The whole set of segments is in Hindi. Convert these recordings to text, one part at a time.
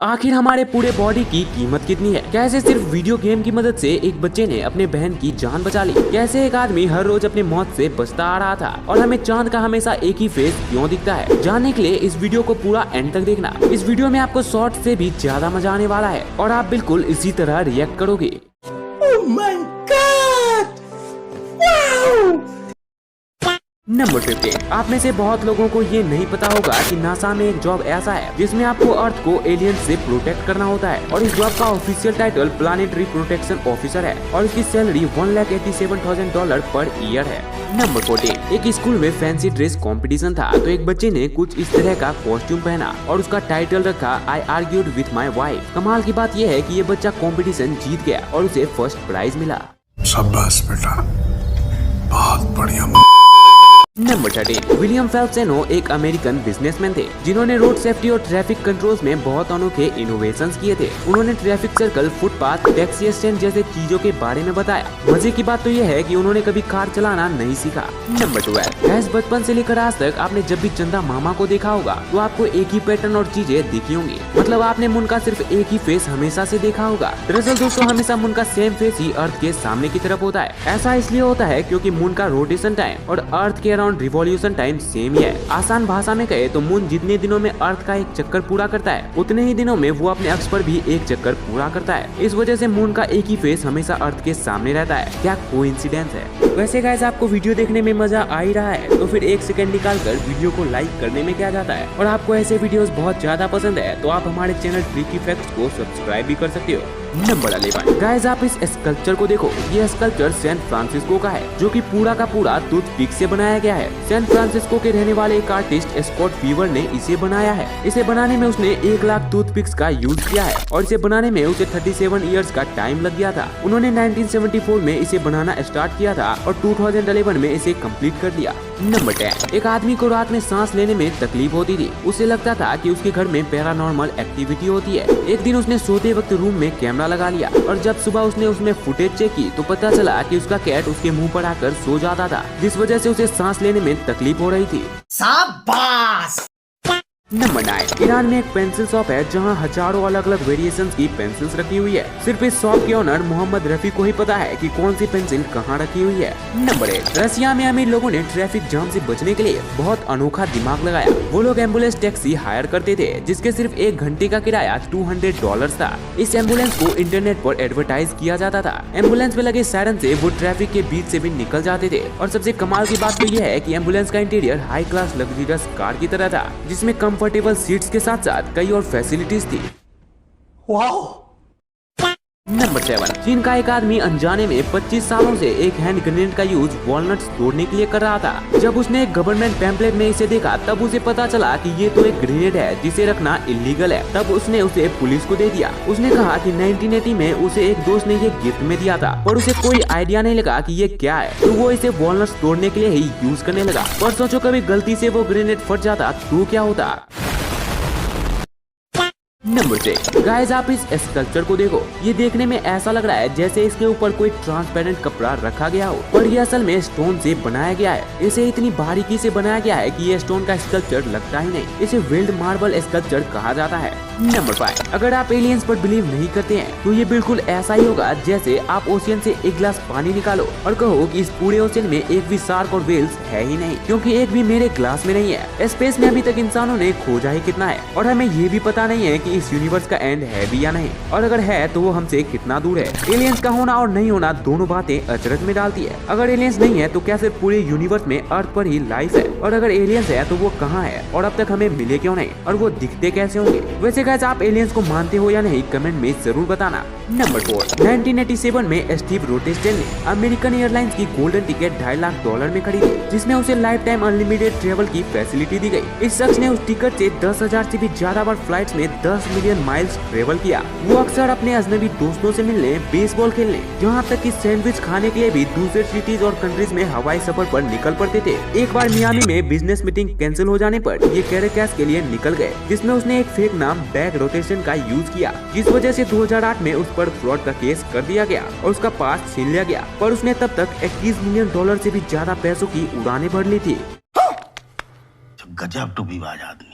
आखिर हमारे पूरे बॉडी की कीमत कितनी है? कैसे सिर्फ वीडियो गेम की मदद से एक बच्चे ने अपने बहन की जान बचा ली? कैसे एक आदमी हर रोज अपने मौत से बचता आ रहा था और हमें चांद का हमेशा एक ही फेस क्यों दिखता है? जानने के लिए इस वीडियो को पूरा एंड तक देखना। इस वीडियो में आपको शॉर्ट से भी ज्यादा मजा आने वाला है और आप बिल्कुल इसी तरह रिएक्ट करोगे। Oh my God! Wow! Number 15। आप में से बहुत लोगों को ये नहीं पता होगा कि नासा में एक जॉब ऐसा है जिसमें आपको अर्थ को एलियन से प्रोटेक्ट करना होता है और इस जॉब का official title planetary protection officer है और इसकी सैलरी $1,87,000 पर ईयर है। नंबर 14। एक स्कूल में फैंसी ड्रेस कंपटीशन था तो एक बच्चे ने कुछ इस तरह का कॉस्ट्यूम पहना और उसका टाइटल रखा आई आर्ग्यूड विथ माई वाइफ। कमाल की बात यह है कि ये बच्चा कंपटीशन जीत गया और उसे फर्स्ट प्राइज मिला। शाबाश बेटा, बहुत बढ़िया। नंबर 13। विलियम फेल्प्सेनो एक अमेरिकन बिजनेसमैन थे जिन्होंने रोड सेफ्टी और ट्रैफिक कंट्रोल्स में बहुत अनोखे इनोवेशंस किए थे। उन्होंने traffic circle, footpath, taxi stand जैसे चीजों के बारे में बताया। मजे की बात तो यह है कि उन्होंने कभी कार चलाना नहीं सीखा। नंबर 12। गैस बचपन से लेकर आज तक आपने जब भी चंदा मामा को देखा होगा तो आपको एक ही पैटर्न और चीजें दिखी होंगी। मतलब आपने मून का सिर्फ एक ही फेस हमेशा से देखा होगा। दरअसल दोस्तों, हमेशा मून का सेम फेस ही अर्थ के सामने की तरफ होता है। ऐसा इसलिए होता है क्योंकि मून का रोटेशन टाइम और अर्थ के रिवॉल्यूशन टाइम सेम ही है। आसान भाषा में कहे तो मून जितने दिनों में अर्थ का एक चक्कर पूरा करता है उतने ही दिनों में वो अपने अक्ष पर भी एक चक्कर पूरा करता है। इस वजह से मून का एक ही फेस हमेशा अर्थ के सामने रहता है। क्या कोइंसिडेंस है? वैसे गाइस, आपको वीडियो देखने में मजा आ ही रहा है तो फिर एक सेकंड निकाल कर वीडियो को लाइक करने में क्या जाता है। और आपको ऐसे वीडियोस बहुत ज्यादा पसंद है तो आप हमारे चैनल ट्रिकी फैक्ट्स को सब्सक्राइब भी कर सकते हो। नंबर 11। गाइस, आप इस स्कल्पचर को देखो। ये स्कल्पचर सैन फ्रांसिस्को का है जो कि पूरा का पूरा टूथपिक से बनाया गया है। सैन फ्रांसिस्को के रहने वाले एक आर्टिस्ट स्कॉट फीवर ने इसे बनाया है। इसे बनाने में उसने 1 लाख टूथपिक्स का यूज किया है और इसे बनाने में उसे 37 इयर्स का टाइम लग गया था। उन्होंने 1974 में इसे बनाना स्टार्ट किया था और 2011 में इसे कंप्लीट कर दिया। नंबर 10। एक आदमी को रात में सांस लेने में तकलीफ होती थी। उसे लगता था कि उसके घर में पैरानॉर्मल एक्टिविटी होती है। एक दिन उसने सोते वक्त रूम में कैमरा लगा लिया और जब सुबह उसने उसमें फुटेज चेक की तो पता चला कि उसका कैट उसके मुंह पर आकर सो जाता था, जिस वजह से उसे सांस लेने में तकलीफ हो रही थी। शाबाश! नंबर 9। ईरान में एक पेंसिल शॉप है जहां हजारों अलग अलग वेरिएशंस की पेंसिल्स रखी हुई है। सिर्फ इस शॉप के ओनर मोहम्मद रफी को ही पता है कि कौन सी पेंसिल कहां रखी हुई है। नंबर 8। रसिया में अमीर लोगों ने ट्रैफिक जाम से बचने के लिए बहुत अनोखा दिमाग लगाया। वो लोग एम्बुलेंस टैक्सी हायर करते थे जिसके सिर्फ 1 घंटे का किराया $200 था। इस एम्बुलेंस को इंटरनेट पर एडवर्टाइज किया जाता था। एम्बुलेंस में लगे सायरन से वो ट्रैफिक के बीच से भी निकल जाते थे। और सबसे कमाल की बात तो यह है कि एम्बुलेंस का interior high class luxurious car की तरह था जिसमें कंफर्टेबल सीट्स के साथ साथ कई और फैसिलिटीज थी। Wow! नंबर 7। चीन का एक आदमी अनजाने में 25 सालों से एक हैंड ग्रेनेड का यूज वॉलनट्स तोड़ने के लिए कर रहा था। जब उसने एक गवर्नमेंट पैम्पलेट में इसे देखा तब उसे पता चला कि ये तो एक ग्रेनेड है जिसे रखना इलीगल है। तब उसने उसे पुलिस को दे दिया। उसने कहा कि 1980 में उसे एक दोस्त ने ये गिफ्ट में दिया था पर उसे कोई आइडिया नहीं लगा कि ये क्या है, तो वो इसे वॉलनट्स तोड़ने के लिए ही यूज करने लगा। पर सोचो, कभी गलती से वो ग्रेनेड फट जाता तो क्या होता। नंबर 6। गाइस, आप इस स्कल्पचर को देखो। ये देखने में ऐसा लग रहा है जैसे इसके ऊपर कोई ट्रांसपेरेंट कपड़ा रखा गया हो, पर ये असल में स्टोन से बनाया गया है। इसे इतनी बारीकी से बनाया गया है कि ये स्टोन का स्कल्पचर लगता ही नहीं। इसे वेल्ड मार्बल स्कल्पचर कहा जाता है। नंबर 5। अगर आप एलियंस पर बिलीव नहीं करते हैं तो ये बिल्कुल ऐसा ही होगा जैसे आप ओशियन से एक गिलास पानी निकालो और कहो कि इस पूरे ओशियन में एक भी शार्क और वेल्स है ही नहीं, क्योंकि एक भी मेरे ग्लास में नहीं है। स्पेस में अभी तक इंसानों ने खोजा ही कितना है और हमें ये भी पता नहीं है कि इस यूनिवर्स का एंड है भी या नहीं, और अगर है तो वो हमसे कितना दूर है। एलियंस का होना और नहीं होना दोनों बातें अचरज में डालती है। अगर एलियंस नहीं है तो क्या सिर्फ पूरे यूनिवर्स में अर्थ पर ही लाइफ है, और अगर एलियंस है तो वो कहाँ है और अब तक हमें मिले क्यों नहीं, और वो दिखते कैसे होंगे। वैसे गाइस, आप एलियंस को मानते हो या नहीं कमेंट में जरूर बताना। नंबर 4। 1987 में स्टीव रोटेस्टेन ने अमेरिकन एयरलाइंस की गोल्डन टिकट $2.5 लाख में खरीदी जिसमें उसे लाइफ टाइम अनलिमिटेड ट्रेवल की फैसिलिटी दी गई। इस शख्स ने उस टिकट से 10,000 से भी ज्यादा बार फ्लाइट्स में 10 मिलियन माइल्स ट्रेवल किया। वो अक्सर अपने अजनबी दोस्तों से मिलने, बेसबॉल खेलने, यहाँ तक कि सैंडविच खाने के लिए भी दूसरे सिटीज और कंट्रीज में हवाई सफर पर निकल पड़ते थे। एक बार मियामी में बिजनेस मीटिंग कैंसिल हो जाने पर ये कैरेकास के लिए निकल गए जिसमें उसने एक फेक नाम बैक रोटेशन का यूज किया, जिस वजह से 2008 में उस पर फ्रॉड का केस कर दिया गया और उसका पास छीन लिया गया। पर उसने तब तक $21 मिलियन से भी ज्यादा पैसों की उड़ानें भर ली थी। गजब टू भी बाज आदमी।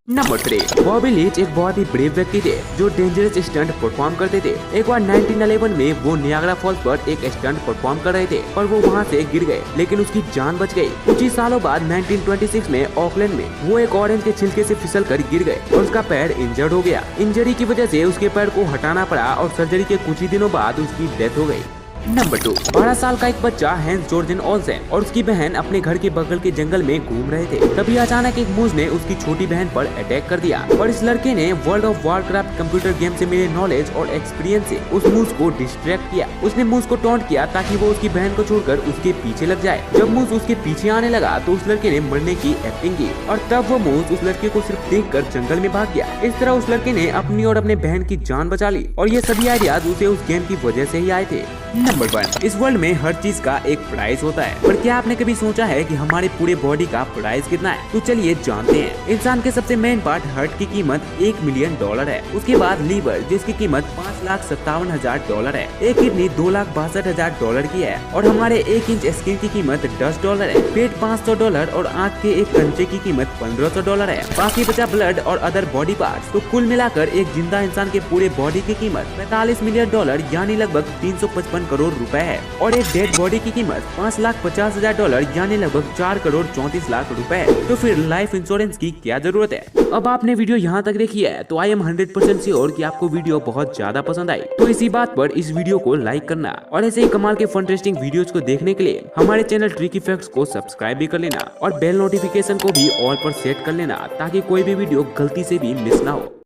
नंबर 3, बॉबी लीच एक बहुत ही ब्रेव व्यक्ति थे जो डेंजरस स्टंट परफॉर्म करते थे। एक बार 1911 में वो नियाग्रा फॉल्स पर एक स्टंट परफॉर्म कर रहे थे और वो वहाँ से गिर गए, लेकिन उसकी जान बच गई। कुछ ही सालों बाद 1926 में ऑकलैंड में वो एक ऑरेंज के छिलके से फिसल कर गिर गए और उसका पैर इंजर्ड हो गया। इंजरी की वजह से उसके पैर को हटाना पड़ा और सर्जरी के कुछ ही दिनों बाद उसकी डेथ हो गई। नंबर 2, 12 साल का एक बच्चा हैंस जॉर्जन ओल्सेन और उसकी बहन अपने घर के बगल के जंगल में घूम रहे थे। तभी अचानक एक मूस ने उसकी छोटी बहन पर अटैक कर दिया और इस लड़के ने world of Warcraft computer game से मिले नॉलेज और एक्सपीरियंस से उस मूस को डिस्ट्रैक्ट किया। उसने मूस को टॉन्ट किया ताकि वो उसकी बहन को छोड़कर उसके पीछे लग जाए। जब मूस उसके पीछे आने लगा तो उस लड़के ने मरने की एक्टिंग की और तब वो मूस उस लड़के को सिर्फ देखकर जंगल में भाग गया। इस तरह उस लड़के ने अपनी और अपने बहन की जान बचा ली और ये सभी आइडियाज उसे उस गेम की वजह से ही आए थे। नंबर 1, इस वर्ल्ड में हर चीज का एक प्राइस होता है, पर क्या आपने कभी सोचा है कि हमारे पूरे बॉडी का प्राइस कितना है? तो चलिए जानते हैं। इंसान के सबसे मेन पार्ट हार्ट की कीमत $1 मिलियन है। उसके बाद लीवर जिसकी कीमत $5,57,000 है। एक किडनी $2,62,000 की है और हमारे 1 इंच स्किन की कीमत $10 है। पेट $500 और आँख के एक कंचे की कीमत $1,500 है। बाकी बचा ब्लड और अदर बॉडी पार्ट्स। तो कुल मिलाकर एक जिंदा इंसान के पूरे बॉडी की कीमत $45 मिलियन यानी लगभग 355 करोड़ रुपए है और एक डेड बॉडी की कीमत $5,50,000 यानी लगभग 4 करोड़ 34 लाख रुपए है। तो फिर लाइफ इंश्योरेंस की क्या जरूरत है? अब आपने वीडियो यहाँ तक देखी है तो आई एम 100% श्योर कि आपको वीडियो बहुत ज्यादा पसंद आई। तो इसी बात पर इस वीडियो को लाइक करना और ऐसे ही कमाल के फन इंटरेस्टिंग वीडियोस को देखने के लिए हमारे चैनल ट्रिकी फैक्ट्स को सब्सक्राइब भी कर लेना और बेल नोटिफिकेशन को भी ऑल पर सेट कर लेना ताकि कोई भी वीडियो गलती से भी मिस ना हो।